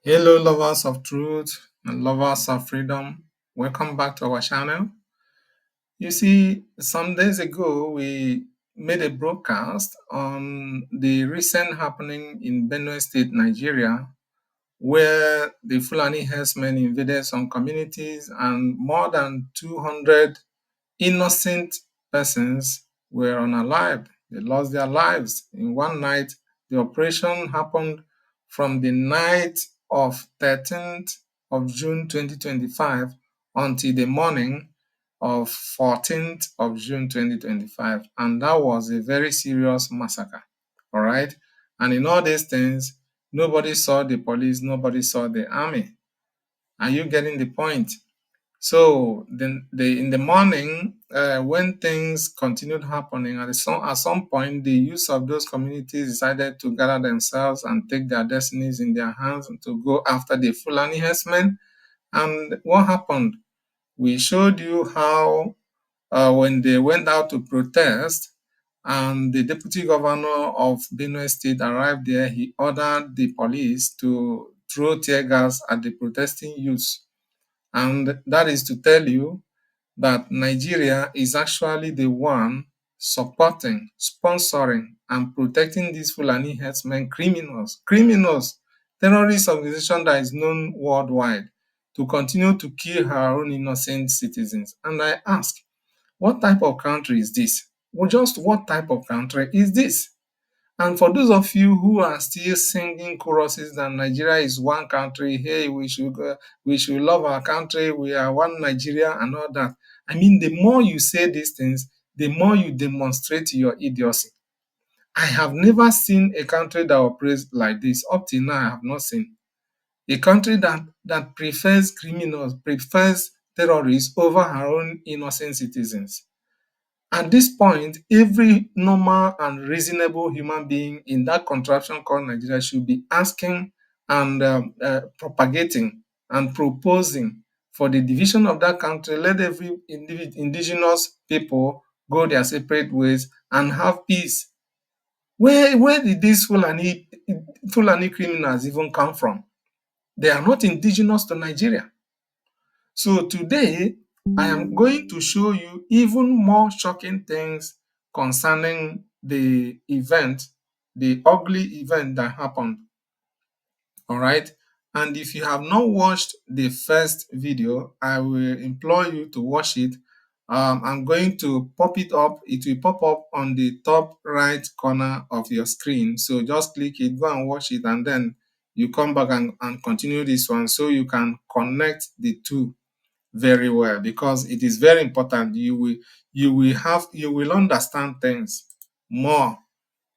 Hello, lovers of truth and lovers of freedom. Welcome back to our channel. You see, some days ago, we made a broadcast on the recent happening in Benue State, Nigeria, where the Fulani herdsmen invaded some communities and more than 200 innocent persons were unalived. They lost their lives in one night. The operation happened from the night of 13th of June 2025 until the morning of 14th of June 2025. And that was a very serious massacre. All right. And in all these things, nobody saw the police, nobody saw the army. Are you getting the point? So then, in the morning, when things continued happening, at some point, the youth of those communities decided to gather themselves and take their destinies in their hands and to go after the Fulani herdsmen. And what happened? We showed you how when they went out to protest, and the deputy governor of Benue State arrived there, he ordered the police to throw tear gas at the protesting youths. And that is to tell you that Nigeria is actually the one supporting, sponsoring, and protecting these Fulani herdsmen criminals, terrorist organization that is known worldwide to continue to kill her own innocent citizens. And I ask, what type of country is this? Well, just what type of country is this? And for those of you who are still singing choruses that Nigeria is one country, hey, we should love our country, we are one Nigeria, and all that. I mean, the more you say these things, the more you demonstrate your idiocy. I have never seen a country that operates like this. Up till now, I have not seen a country that prefers criminals, prefers terrorists over her own innocent citizens. At this point, every normal and reasonable human being in that contraption called Nigeria should be asking and propagating and proposing for the division of that country. Let every indigenous people go their separate ways and have peace. Where did these Fulani criminals even come from? They are not indigenous to Nigeria. So today, I am going to show you even more shocking things concerning the event, the ugly event that happened. All right. And if you have not watched the first video, I will implore you to watch it. I'm going to pop it up. It will pop up on the top right corner of your screen. So just click it, go and watch it, and then you come back and continue this one so you can connect the two very well, because it is very important. You will understand things more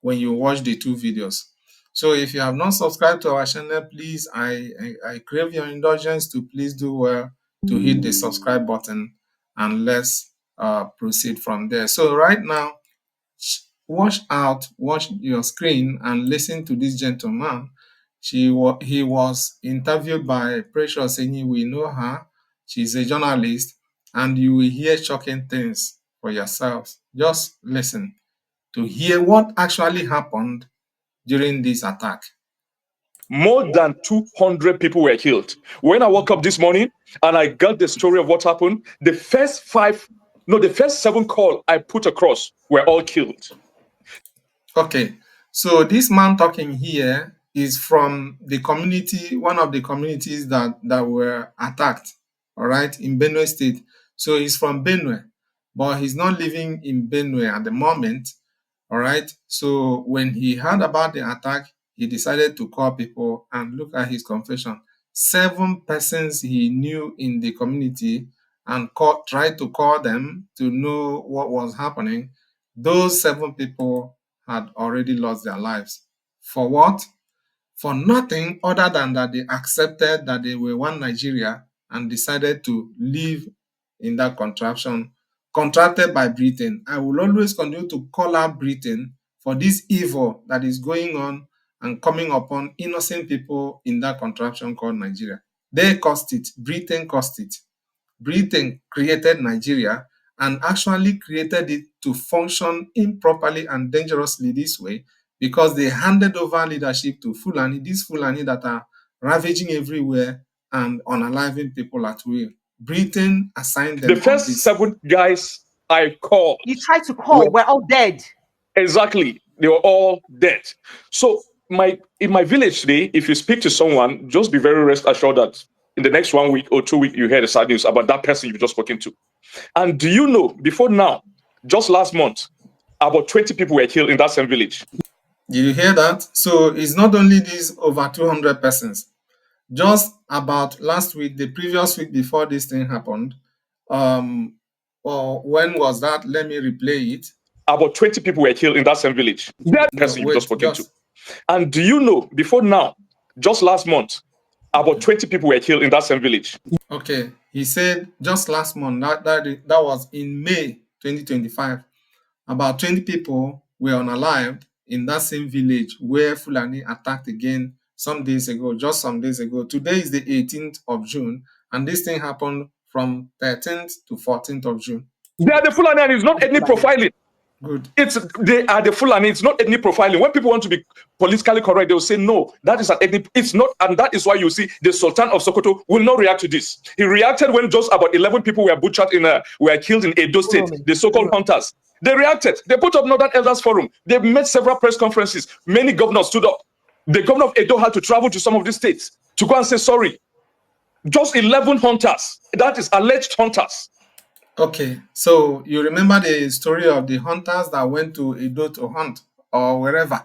when you watch the two videos. So if you have not subscribed to our channel, please, I crave your indulgence to please do well to hit the subscribe button, and let's proceed from there. So right now, watch your screen and listen to this gentleman. He was interviewed by Precious Enyi. We know her. She's a journalist, and you will hear shocking things for yourselves. Just listen to hear what actually happened during this attack. More than 200 people were killed. When I woke up this morning and I got the story of what happened, the first seven calls I put across were all killed. Okay, so this man talking here is from the community, one of the communities that were attacked, all right, in Benue State. So he's from Benue, but he's not living in Benue at the moment, all right. So when he heard about the attack, he decided to call people, and look at his confession. 7 persons he knew in the community and tried to call them to know what was happening. Those 7 people had already lost their lives. For what? For nothing other than that they accepted that they were one Nigeria and decided to live in that contraption contracted by Britain. I will always continue to call out Britain for this evil that is going on and coming upon innocent people in that contraption called Nigeria. They caused it. Britain caused it. Britain created Nigeria and actually created it to function improperly and dangerously this way, because they handed over leadership to Fulani, these Fulani that are ravaging everywhere and unaliving people at will. Britain assigned The them on first this. 7 guys I called You tried to were call, we're all dead. exactly, they were all dead. So in my village today, if you speak to someone, just be very rest assured that in the next 1 week or 2 weeks, you hear the sad news about that person you've just spoken to. And do you know, before now, just last month, about 20 people were killed in that same village. Did you hear that? So it's not only these over 200 persons. Just about last week, the previous week before this thing happened, or when was that? Let me replay it. About 20 people were killed in that same village. That No, person you've just wait, spoken to. just And do you know, before now, just last month, about 20 people were killed in that same village. okay. He said just last month, that was in May 2025, about 20 people were unalived in that same village where Fulani attacked again some days ago, just some days ago. Today is the 18th of June, and this thing happened from 13th to 14th of June. They are the Fulani, and it's not ethnic profiling. Good. They are the Fulani. It's not ethnic profiling. When people want to be politically correct, they will say no. That is an ethnic. It's not, and that is why you see the Sultan of Sokoto will not react to this. He reacted when just about 11 people were butchered were killed in Edo State. The so-called hunters. They reacted. They put up Northern Elders Forum. They made several press conferences. Many governors stood up. The governor of Edo had to travel to some of these states to go and say sorry. Just 11 hunters. That is alleged hunters. Okay, so you remember the story of the hunters that went to Edo to hunt or wherever.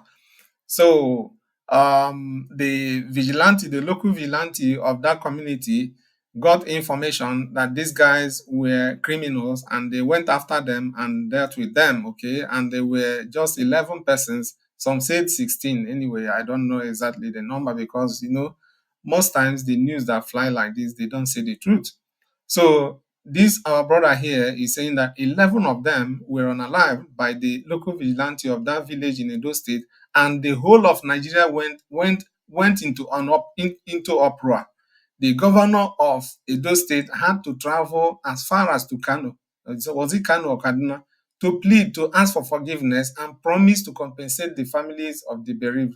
So the local vigilante of that community got information that these guys were criminals and they went after them and dealt with them, okay? And they were just 11 persons. Some said 16 anyway. I don't know exactly the number because, most times the news that fly like this, they don't say the truth. So this our brother here is saying that 11 of them were unalived by the local vigilante of that village in Edo State, and the whole of Nigeria went into uproar. The governor of Edo State had to travel as far as to Kano. So was it Kano or Kaduna? To plead, to ask for forgiveness and promise to compensate the families of the bereaved.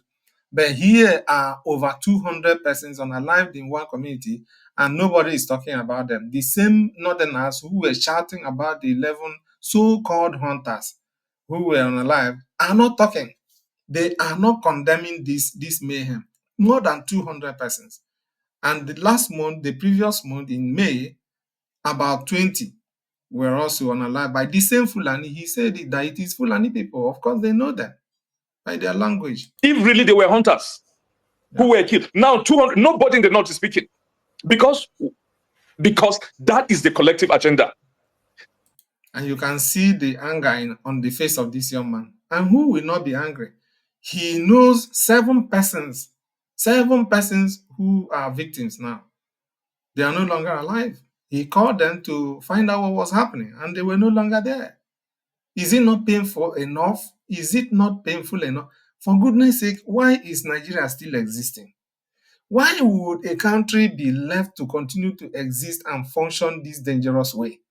But here are over 200 persons unalived in one community, and nobody is talking about them. The same northerners who were shouting about the 11 so-called hunters who were unalive are not talking. They are not condemning this mayhem. More than 200 persons. And the previous month in May, about 20 were also unalive by the same Fulani. He said that it is Fulani people. Of course, they know them by their language. If really they were hunters who were killed. Now, 200, nobody in the north is speaking because that is the collective agenda. And you can see the anger on the face of this young man. And who will not be angry? He knows 7 persons who are victims now. They are no longer alive. He called them to find out what was happening, and they were no longer there. Is it not painful enough? Is it not painful enough? For goodness sake, why is Nigeria still existing? Why would a country be left to continue to exist and function this dangerous way?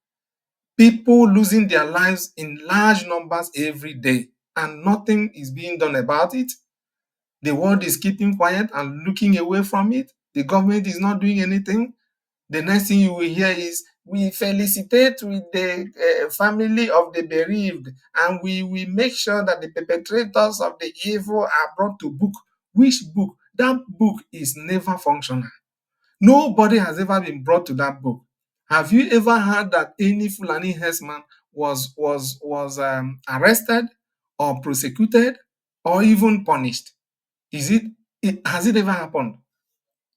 People losing their lives in large numbers every day, and nothing is being done about it. The world is keeping quiet and looking away from it. The government is not doing anything. The next thing you will hear is, we felicitate with the family of the bereaved, and we make sure that the perpetrators of the evil are brought to book. Which book? That book is never functional. Nobody has ever been brought to that book. Have you ever heard that any Fulani herdsman was arrested or prosecuted or even punished? Has it ever happened?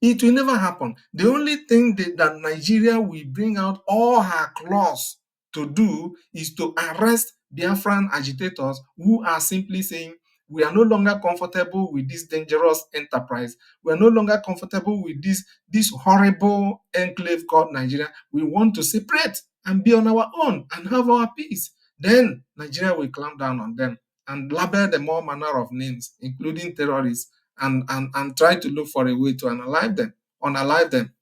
It will never happen. The only thing that Nigeria will bring out all her claws to do is to arrest Biafran agitators who are simply saying, we are no longer comfortable with this dangerous enterprise. We are no longer comfortable with this horrible enclave called Nigeria. We want to separate and be on our own and have our peace. Then Nigeria will clamp down on them and label them all manner of names, including terrorists, and try to look for a way to unalive them.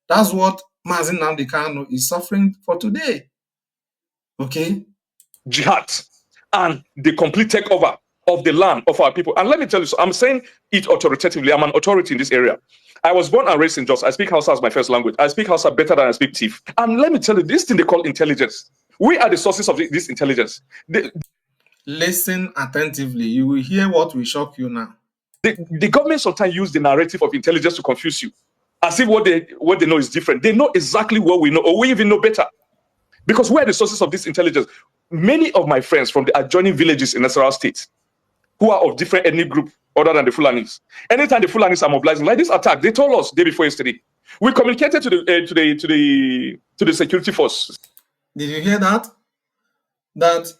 That's what Mazi Nnamdi Kanu is suffering for today. Okay? Jihad and the complete takeover of the land of our people. And let me tell you, so I'm saying it authoritatively. I'm an authority in this area. I was born and raised in Jos. I speak Hausa as my first language. I speak Hausa better than I speak Tiv. And let me tell you, this thing they call intelligence. We are the sources of this intelligence. Listen attentively. You will hear what will shock you now. The government sometimes use the narrative of intelligence to confuse you, as if what they know is different. They know exactly what we know, or we even know better, because we're the sources of this intelligence. Many of my friends from the adjoining villages in Nasarawa State, who are of different ethnic group other than the Fulanis, anytime the Fulanis are mobilizing, like this attack, they told us day before yesterday. We communicated to the security force. Did you hear that? That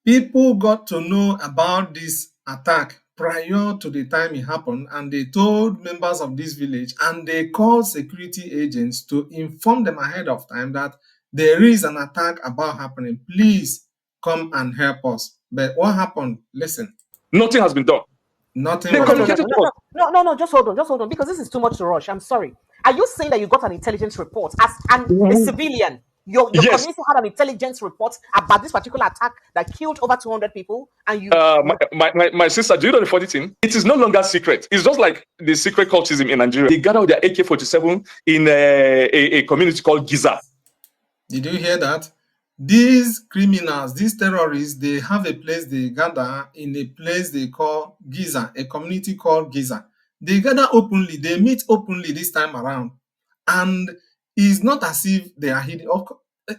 people got to know about this attack prior to the time it happened, and they told members of this village, and they called security agents to inform them ahead of time that there is an attack about happening. Please come and help us. But what happened? Listen. Nothing has been done. Nothing. They was communicated to us. No, just hold on, because this is too much to rush. I'm sorry. Are you saying that you got an intelligence report as a civilian? Your Yes. community had an intelligence report about this particular attack that killed over 200 people, and you. My sister, do you know the funny thing? It is no longer secret. It's just like the secret cultism in Nigeria. They gathered their AK-47 in a community called Giza. Did you hear that? These criminals, these terrorists, they have a place they gather in a place they call Giza, a community called Giza. They gather openly, they meet openly this time around. And it's not as if they are hidden.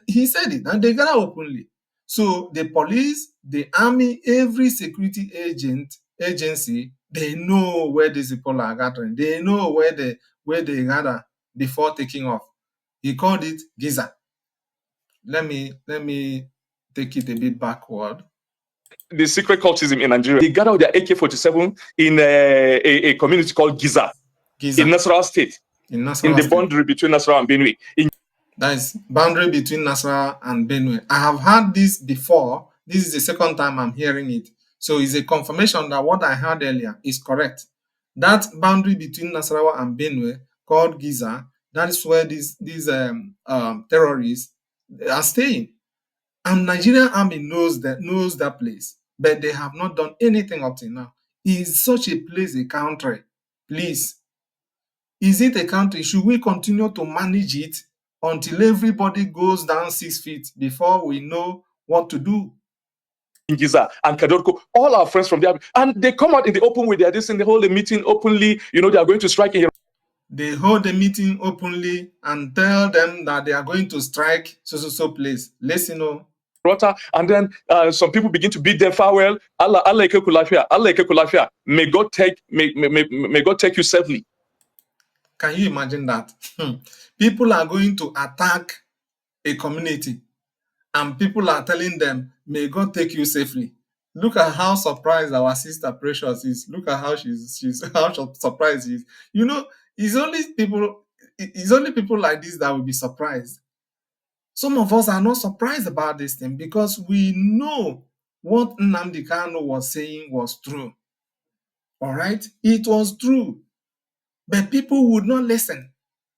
He said it, and they gather openly. So the police, the army, every security agency, they know where these people are gathering. They know where they gather before taking off. He called it Giza. Let me take it a bit backward. The secret cultism in Nigeria. They gathered their AK-47 in a community called Giza. In Nasarawa State. In the boundary between Nasarawa and Benue. That is boundary between Nasarawa and Benue. I have heard this before. This is the second time I'm hearing it. So it's a confirmation that what I heard earlier is correct. That boundary between Nasarawa and Benue called Giza, that is where these terrorists are staying. And Nigerian army knows that place, but they have not done anything up till now. Is such a place a country? Please. Is it a country? Should we continue to manage it until everybody goes down 6 feet before we know what to do? In Giza and Kadorko, all our friends from there, and they come out in the open with their this and they hold a meeting openly. You know, they are going to strike in. They hold a meeting openly and tell them that they are going to strike so place. Listen, and then some people begin to beat them farewell. Allah, may God take you safely. Can you imagine that? People are going to attack a community, and people are telling them, may God take you safely. Look at how surprised our sister Precious is. Look at how she's how surprised she is. You know, it's only people like this that will be surprised. Some of us are not surprised about this thing because we know what Nnamdi Kanu was saying was true. All right? It was true. But people would not listen.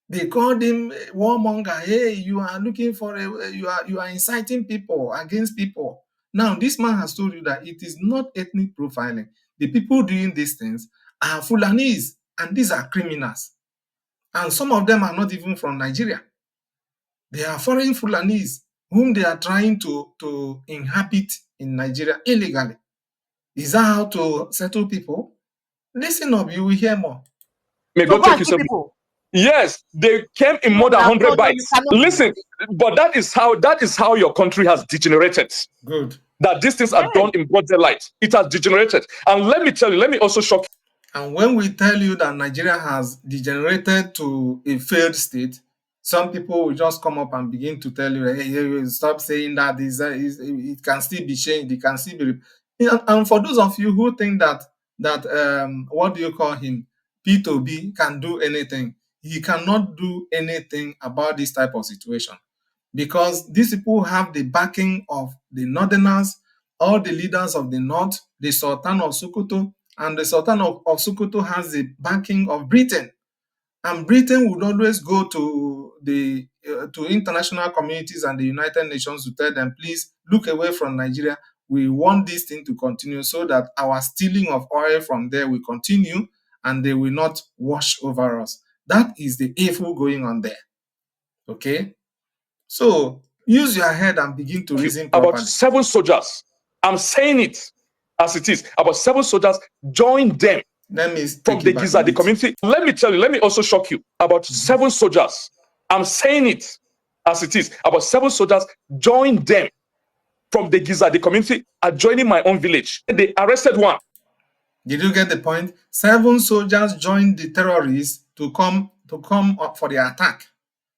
They called him warmonger. Hey, you are looking for you are inciting people against people. Now, this man has told you that it is not ethnic profiling. The people doing these things are Fulanis, and these are criminals. And some of them are not even from Nigeria. They are foreign Fulanis whom they are trying to inhabit in Nigeria illegally. Is that how to settle people? Listen up, you will hear more. May God take you some people. Yes, they came in more than 100 bites. Listen, but that is how your country has degenerated. Good. That these things are done in broad daylight. It has degenerated. And let me tell you, let me also shock you. And when we tell you that Nigeria has degenerated to a failed state, some people will just come up and begin to tell you, hey, stop saying that it can still be changed, it can still be. And for those of you who think that what do you call him, P2B can do anything, he cannot do anything about this type of situation, because these people have the backing of the northerners, all the leaders of the north, the Sultan of Sokoto, and the Sultan of Sokoto has the backing of Britain. And Britain would always go to to international communities and the United Nations to tell them, please look away from Nigeria. We want this thing to continue so that our stealing of oil from there will continue and they will not wash over us. That is the evil going on there. Okay? So use your head and begin to reason about properly. 7 soldiers. I'm saying it as it is. About 7 soldiers joined them Let me from take the it back a Giza, the bit. community. Let me tell you, let me also shock you. About 7 soldiers. I'm saying it as it is. About 7 soldiers joined them from the Giza, the community, adjoining my own village. They arrested one. Did you get the point? 7 soldiers joined the terrorists to come up for the attack.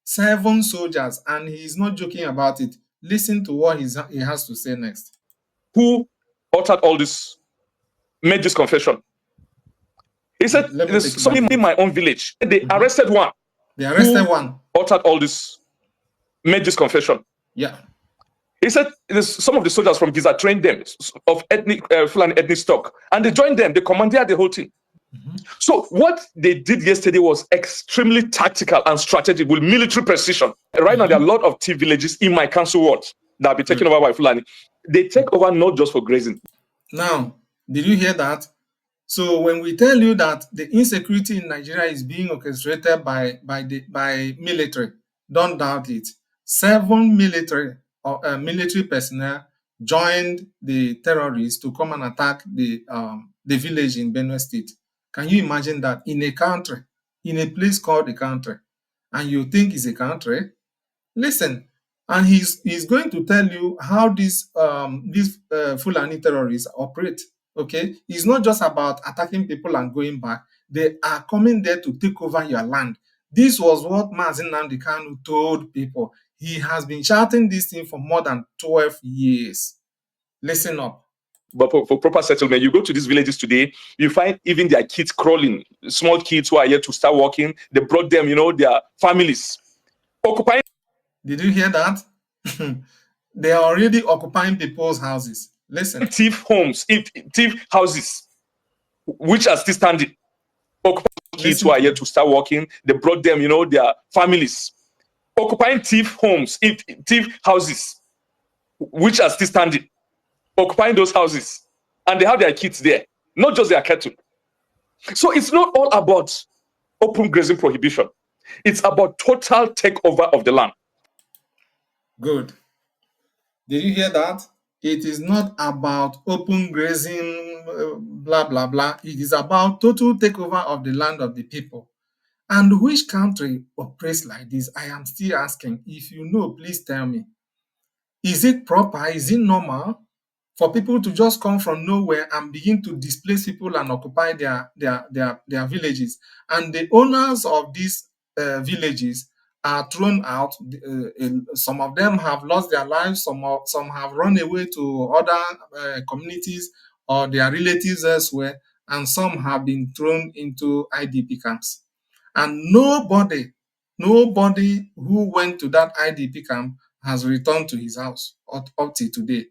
7 soldiers, and he's not joking about it. Listen to what he has to say next. Who uttered all this, made this confession? He said, Let me there's take it back somebody a bit. in my own village. They arrested one. They arrested Who one. uttered all this, made this confession. Yeah. He said some of the soldiers from Giza trained them of ethnic Fulani ethnic stock, and they joined them. They commandeered the whole thing. So what they did yesterday was extremely tactical and strategic with military precision. Right now, there are a lot of tea villages in my council ward that will be taken over by Fulani. They take over not just for grazing. Now, did you hear that? So when we tell you that the insecurity in Nigeria is being orchestrated by military, don't doubt it. 7 military personnel joined the terrorists to come and attack the village in Benue State. Can you imagine that in a country, in a place called a country, and you think it's a country? Listen, and he's going to tell you how these Fulani terrorists operate. Okay, it's not just about attacking people and going back. They are coming there to take over your land. This was what Mazi Nnamdi Kanu told people. He has been shouting this thing for more than 12 years. Listen up. But for proper settlement, you go to these villages today, you find even their kids crawling, small kids who are yet to start walking. They brought them, their families, occupying. Did you hear that? They are already occupying people's houses. Listen. Thief homes, thief houses, which are still standing. Occupying kids who are yet to start walking. They brought them, their families, occupying thief homes, thief houses, which are still standing. Occupying those houses, and they have their kids there, not just their cattle. So it's not all about open grazing prohibition. It's about total takeover of the land. Good. Did you hear that? It is not about open grazing, blah, blah, blah. It is about total takeover of the land of the people. And which country operates like this? I am still asking. If you know, please tell me. Is it proper? Is it normal for people to just come from nowhere and begin to displace people and occupy their villages? And the owners of these villages are thrown out. Some of them have lost their lives. Some have run away to other communities or their relatives elsewhere, and some have been thrown into IDP camps. And nobody who went to that IDP camp has returned to his house up till today.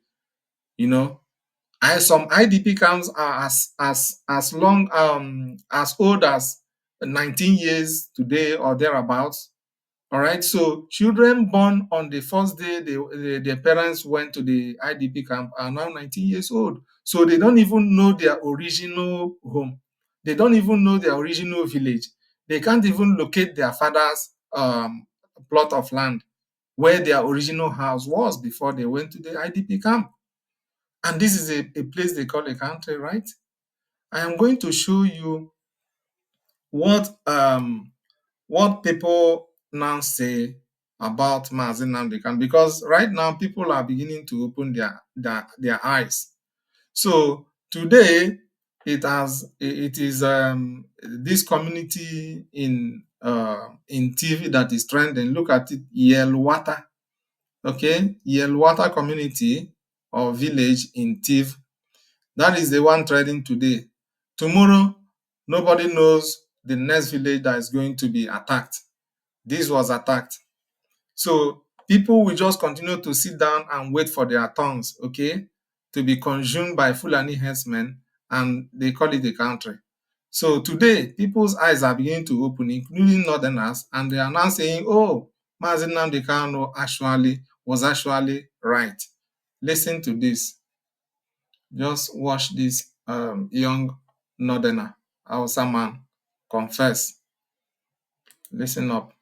Some IDP camps are as long as old as 19 years today or thereabouts. All right, so children born on the first day their parents went to the IDP camp are now 19 years old. So they don't even know their original home. They don't even know their original village. They can't even locate their father's plot of land where their original house was before they went to the IDP camp. And this is a place they call a country, right? I am going to show you what people now say about Mazi Nnamdi Kanu, because right now people are beginning to open their eyes. So today it is this community in TV that is trending. Look at it, Yelwata. Okay, Yelwata community or village in Tiv. That is the one trending today. Tomorrow, nobody knows the next village that is going to be attacked. This was attacked. So people will just continue to sit down and wait for their turns, okay, to be consumed by Fulani herdsmen, and they call it a country. So today, people's eyes are beginning to open, including northerners, and they are now saying, oh, Mazi Nnamdi Kanu was actually right. Listen to this. Just watch this young northerner, Hausa man, confess. Listen up.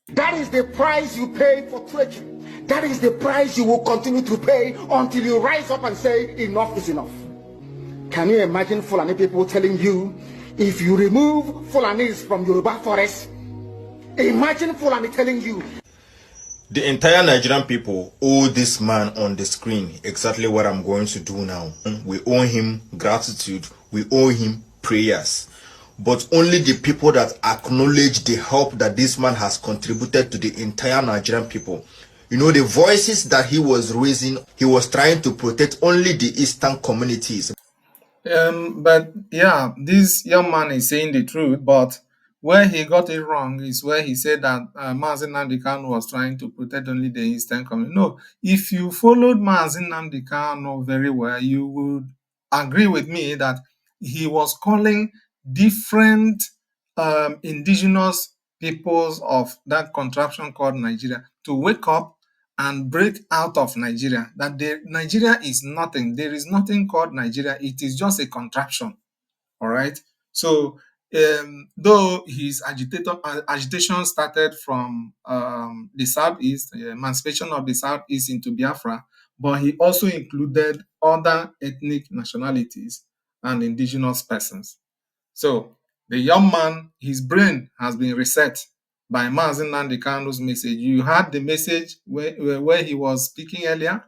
That is the price you pay for treachery. That is the price you will continue to pay until you rise up and say, enough is enough. Can you imagine Fulani people telling you, if you remove Fulanis from Yoruba forest, imagine Fulani telling you. The entire Nigerian people owe this man on the screen exactly what I'm going to do now. We owe him gratitude. We owe him prayers. But only the people that acknowledge the help that this man has contributed to the entire Nigerian people. You know, the voices that he was raising, he was trying to protect only the eastern communities. But yeah, this young man is saying the truth, but where he got it wrong is where he said that Mazen Nnamdi Kanu was trying to protect only the eastern community. No, if you followed Mazen Nnamdi Kanu very well, you would agree with me that he was calling different indigenous peoples of that contraption called Nigeria to wake up and break out of Nigeria. That Nigeria is nothing. There is nothing called Nigeria. It is just a contraption. All right. So though his agitation started from the southeast, emancipation of the southeast into Biafra, but he also included other ethnic nationalities and indigenous persons. So the young man, his brain has been reset by Mazen Nnamdi Kanu's message. You heard the message where he was speaking earlier,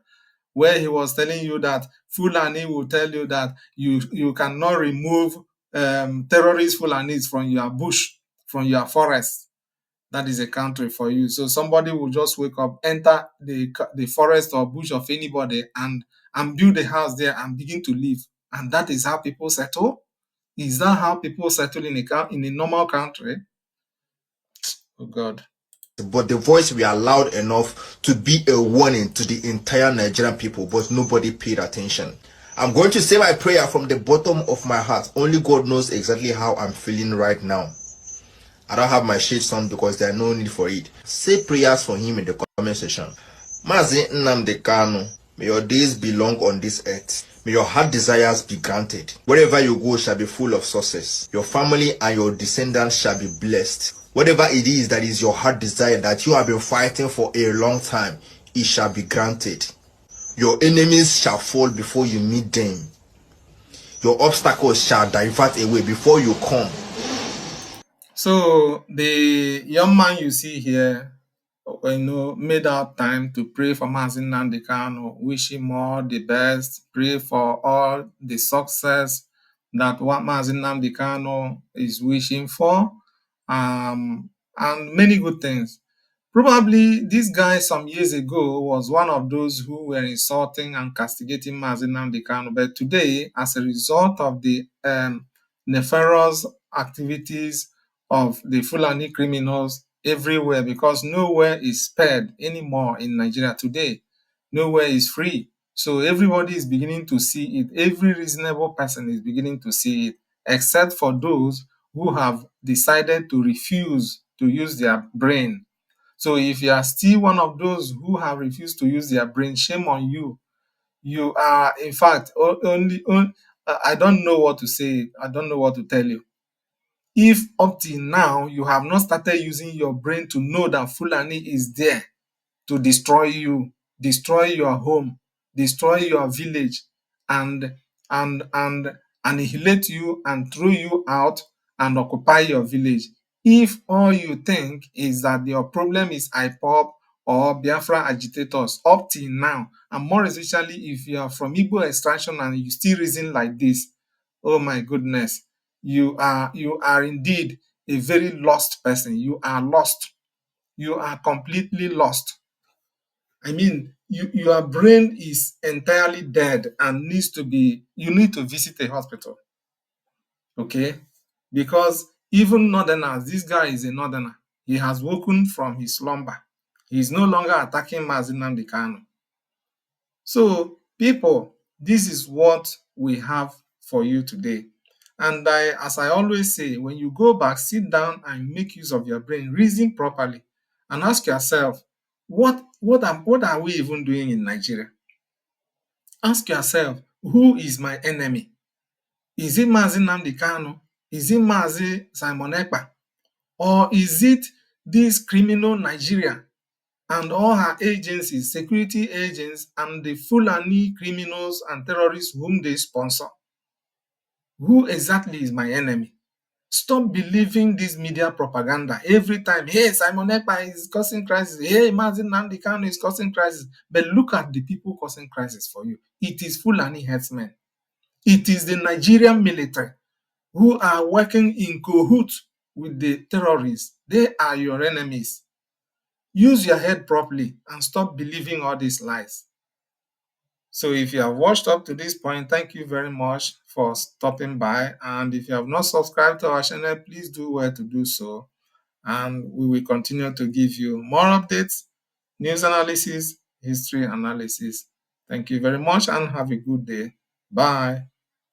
where he was telling you that Fulani will tell you that you cannot remove terrorist Fulanis from your bush, from your forest. That is a country for you. So somebody will just wake up, enter the forest or bush of anybody and build a house there and begin to live. And that is how people settle? Is that how people settle in a normal country? Oh God. But the voice were loud enough to be a warning to the entire Nigerian people, but nobody paid attention. I'm going to say my prayer from the bottom of my heart. Only God knows exactly how I'm feeling right now. I don't have my shades on because there's no need for it. Say prayers for him in the comment section. Mazi Nnamdi Kanu, may your days be long on this earth. May your heart desires be granted. Wherever you go shall be full of success. Your family and your descendants shall be blessed. Whatever it is that is your heart desire that you have been fighting for a long time, it shall be granted. Your enemies shall fall before you meet them. Your obstacles shall divert away before you come. So the young man you see here, made out time to pray for Mazen Nnamdi Kanu, wish him all the best, pray for all the success that what Mazen Nnamdi Kanu is wishing for, and many good things. Probably this guy some years ago was one of those who were insulting and castigating Mazen Nnamdi Kanu, but today, as a result of the nefarious activities of the Fulani criminals everywhere, because nowhere is spared anymore in Nigeria today, nowhere is free. So everybody is beginning to see it. Every reasonable person is beginning to see it, except for those who have decided to refuse to use their brain. So if you are still one of those who have refused to use their brain, shame on you. You are, in fact, I don't know what to say. I don't know what to tell you. If up till now you have not started using your brain to know that Fulani is there to destroy you, destroy your home, destroy your village, and and annihilate you and throw you out and occupy your village. If all you think is that your problem is IPOB or Biafra agitators up till now, and more especially if you are from Igbo extraction and you still reason like this, oh my goodness, you are indeed a very lost person. You are lost. You are completely lost. I mean, your brain is entirely dead and you need to visit a hospital. Okay? Because even northerners, this guy is a northerner. He has woken from his slumber. He is no longer attacking Mazen Nnamdi Kanu. So, people, this is what we have for you today. And as I always say, when you go back, sit down and make use of your brain, reason properly, and ask yourself, what are we even doing in Nigeria? Ask yourself, Who is my enemy? Is it Mazi Nnamdi Kanu? Is it Mazi Simon Ekpa? Or is it this criminal Nigeria and all her agencies, security agents, and the Fulani criminals and terrorists whom they sponsor? Who exactly is my enemy? Stop believing this media propaganda every time. Hey, Simon Ekpa is causing crisis. Hey, Mazi Nnamdi Kanu is causing crisis. But look at the people causing crisis for you. It is Fulani herdsmen. It is the Nigerian military who are working in cahoots with the terrorists. They are your enemies. Use your head properly and stop believing all these lies. So if you have watched up to this point, thank you very much for stopping by. And if you have not subscribed to our channel, please do well to do so. And we will continue to give you more updates, news analysis, history analysis. Thank you very much and have a good day. Bye.